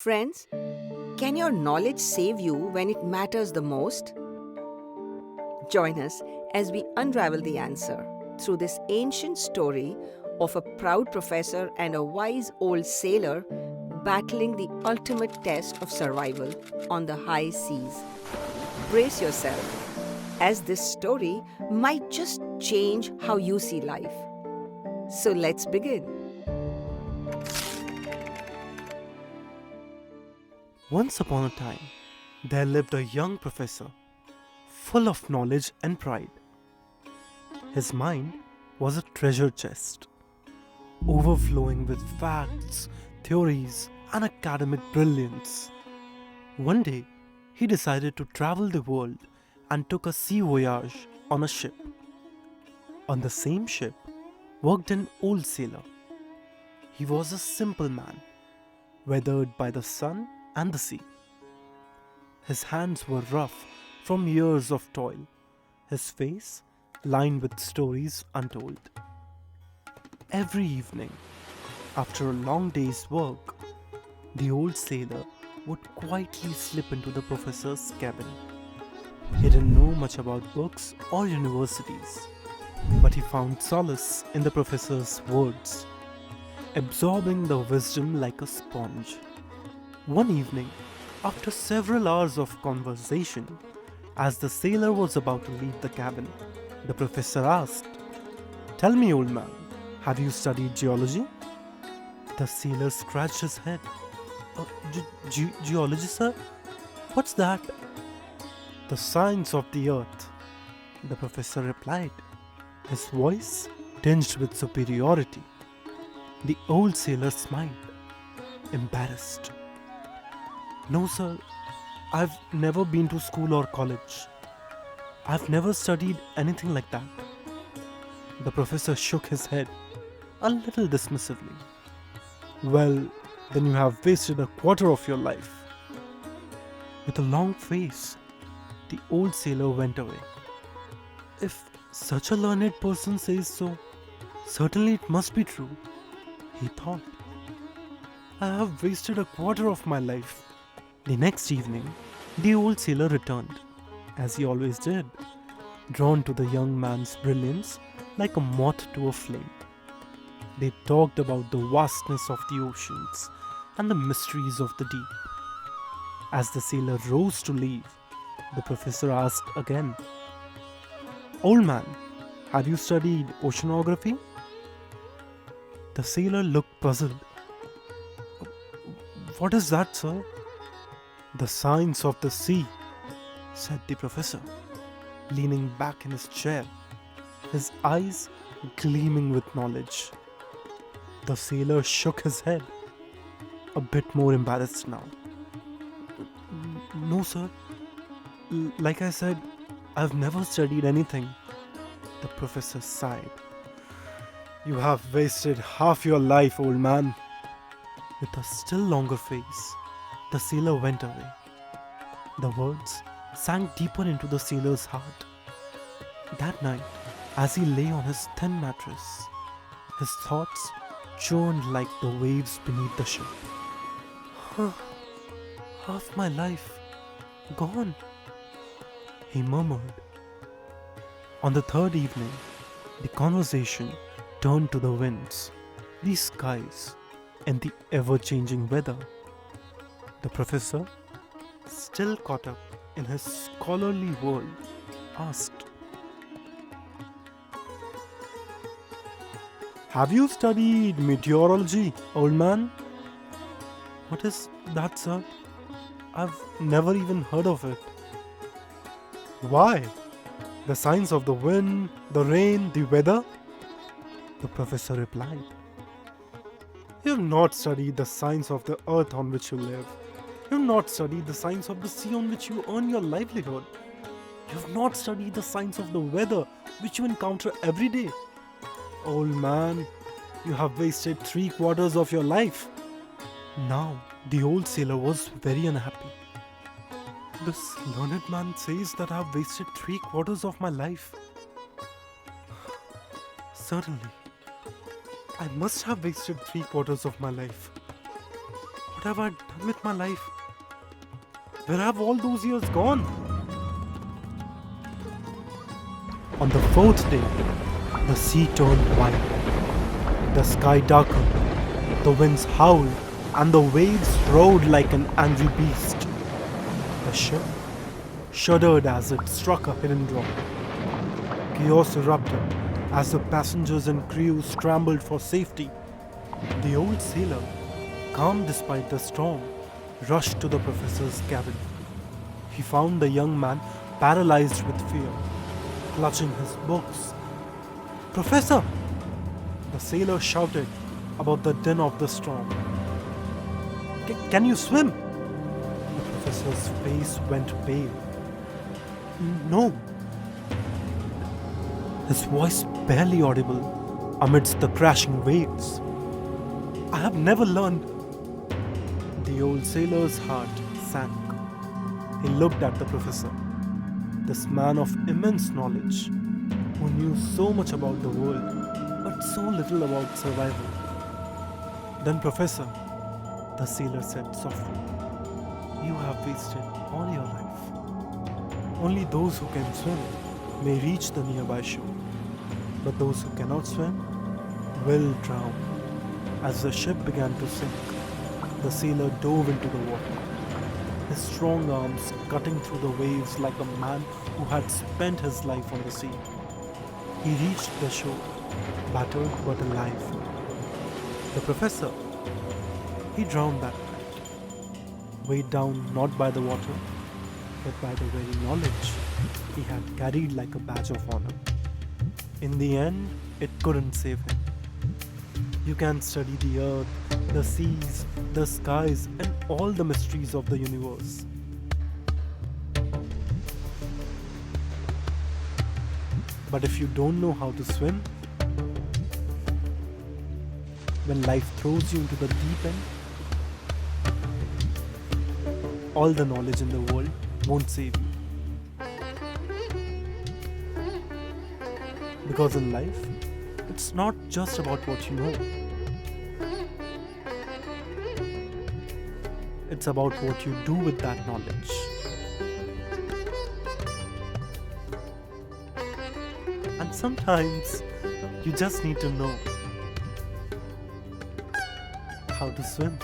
Friends, can your knowledge save you when it matters the most? Join us as we unravel the answer through this ancient story of a proud professor and a wise old sailor battling the ultimate test of survival on the high seas. Brace yourself, as this story might just change how you see life. So let's begin. Once upon a time, there lived a young professor, full of knowledge and pride. His mind was a treasure chest, overflowing with facts, theories, and academic brilliance. One day, he decided to travel the world and took a sea voyage on a ship. On the same ship worked an old sailor. He was a simple man, weathered by the sun and the sea. His hands were rough from years of toil, his face lined with stories untold. Every evening, after a long day's work, the old sailor would quietly slip into the professor's cabin. He didn't know much about books or universities, but he found solace in the professor's words, absorbing the wisdom like a sponge. One evening, after several hours of conversation, as the sailor was about to leave the cabin, the professor asked, "Tell me, old man, have you studied geology?" The sailor scratched his head. Geology, sir? What's that?" "The science of the earth," the professor replied, his voice tinged with superiority. The old sailor smiled, embarrassed. "No, sir, I've never been to school or college. I've never studied anything like that." The professor shook his head, a little dismissively. "Well, then you have wasted a quarter of your life." With a long face, the old sailor went away. "If such a learned person says so, certainly it must be true," he thought. "I have wasted a quarter of my life." The next evening, the old sailor returned, as he always did, drawn to the young man's brilliance like a moth to a flame. They talked about the vastness of the oceans and the mysteries of the deep. As the sailor rose to leave, the professor asked again, "Old man, have you studied oceanography?" The sailor looked puzzled. "What is that, sir?" "The science of the sea," said the professor, leaning back in his chair, his eyes gleaming with knowledge. The sailor shook his head, a bit more embarrassed now. "No, sir. Like I said, I've never studied anything." The professor sighed. "You have wasted half your life, old man." With a still longer face, the sailor went away. The words sank deeper into the sailor's heart. That night, as he lay on his thin mattress, his thoughts churned like the waves beneath the ship. "Huh, half my life gone," he murmured. On the third evening, the conversation turned to the winds, the skies, and the ever-changing weather. The professor, still caught up in his scholarly world, asked, "Have you studied meteorology, old man?" "What is that, sir? I've never even heard of it." "Why? The science of the wind, the rain, the weather?" The professor replied. "You have not studied the science of the earth on which you live. You have not studied the science of the sea on which you earn your livelihood. You have not studied the science of the weather which you encounter every day. Old man, you have wasted 3/4 of your life." Now, the old sailor was very unhappy. "This learned man says that I have wasted 3/4 of my life. Certainly, I must have wasted 3/4 of my life. What have I done with my life? Where have all those years gone? On the fourth day, the sea turned white, the sky darkened, the winds howled, and the waves roared like an angry beast. The ship shuddered as it struck a hidden rock. Chaos erupted as the passengers and crew scrambled for safety. The old sailor, calm despite the storm, rushed to the professor's cabin. He found the young man paralyzed with fear, clutching his books. "Professor!" the sailor shouted above the din of the storm. Can you swim?" The professor's face went pale. "No." His voice barely audible amidst the crashing waves. "I have never learned." The old sailor's heart sank. He looked at the professor, this man of immense knowledge, who knew so much about the world, but so little about survival. "Then, Professor," the sailor said softly, "you have wasted all your life. Only those who can swim may reach the nearby shore, but those who cannot swim will drown." As the ship began to sink, the sailor dove into the water, his strong arms cutting through the waves like a man who had spent his life on the sea. He reached the shore, battered but alive. The professor, he drowned that night, weighed down not by the water, but by the very knowledge he had carried like a badge of honor. In the end, it couldn't save him. You can study the earth, the seas, the skies, and all the mysteries of the universe. But if you don't know how to swim, when life throws you into the deep end, all the knowledge in the world won't save you. Because in life, it's not just about what you know. It's about what you do with that knowledge. And sometimes you just need to know how to swim.